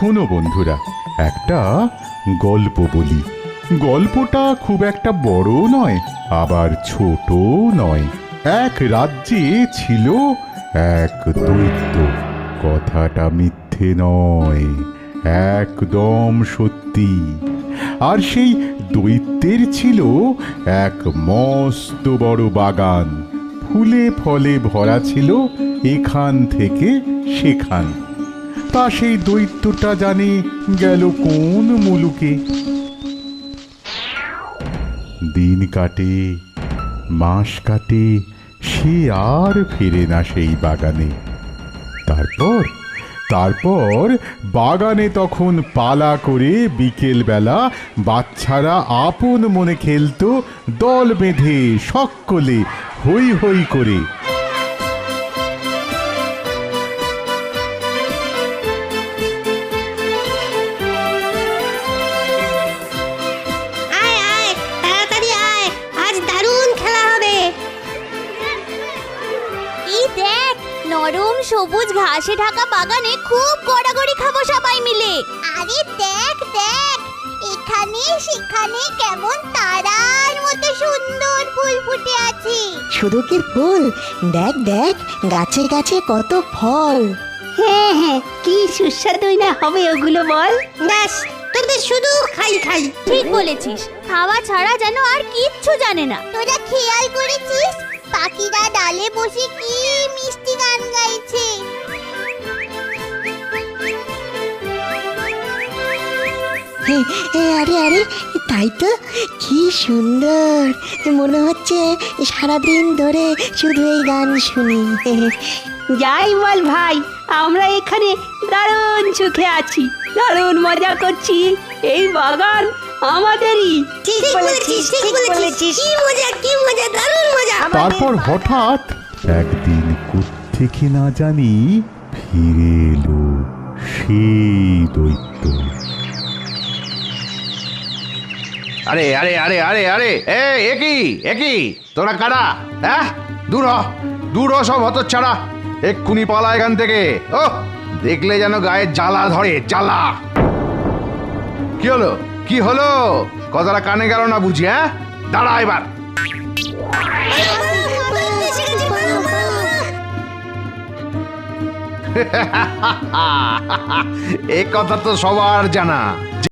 শোনো বন্ধুরা, একটা গল্প বলি। গল্পটা খুব একটা বড় নয়, আবার ছোটও নয়। এক রাজ্যে ছিল এক দৈত্য। কথাটা মিথ্যে নয়, একদম সত্যি। আর সেই দৈত্যের ছিল এক মস্ত বড় বাগান। ফুলে ফলে ভরা ছিল এখান থেকে সেখান। তা সেই দৈত্যটা জানে গেল কোন মুলুকে। দিন কাটে, মাস কাটে, সে আর ফেরে না সেই বাগানে। তারপর বাগানে তখন পালা করে বিকেল বেলা বাচ্চারা আপন মনে খেলতো, দল বেঁধে সকলে হই হই করে। নরম সবুজ ঘাসে ঢাকা বাগানে খুব গড়াগড়ি খাবো সবাই মিলে। আরে দেখ দেখ, এখানে সেখানে কেমন তারার মতো সুন্দর ফুল ফুটে আছে। শুধু কি ফুল, দেখ দেখ গাছে গাছে কত ফল। হ্যাঁ হ্যাঁ, কি সুস্বাদুই না হবে ওগুলো বল। ব্যাস, তোদের শুধু খাই খাই। ঠিক বলেছিস, খাওয়া ছাড়া যেন আর কিচ্ছু জানে না। তোরা খেয়াল করেছিস পাখিরা ডালে বসে কি মিষ্টি গান গাইছে? আরে আরে, তাই তো, কি সুন্দর। মনে হচ্ছে সারাদিন ধরে শুধু এই গান শুনি। যাই বল ভাই, আমরা এখানে দারুণ সুখে আছি, দারুণ মজা করছি। এই বাগান আমাদেরই। ঠিক বলেছিস, ঠিক বলেছিস। কি মজা, কি মজা, দারুণ মজা। তারপর হঠাৎ একদিন কোত্থেকে না জানি ফিরে এলো সেই দৈত্য। আরে আরে আরে আরে আরে, একই তোরা কারা? হ্যাঁ, দূর হ সব হতচ্ছাড়া। এক্ষুনি পালা এখান থেকে। ও দেখলে যেন গায়ে জ্বালা ধরে, জ্বালা। কি হলো কথাটা কানে গেল না বুঝি? হ্যাঁ, দাঁড়া এবার। এ কথা তো সবার জানা,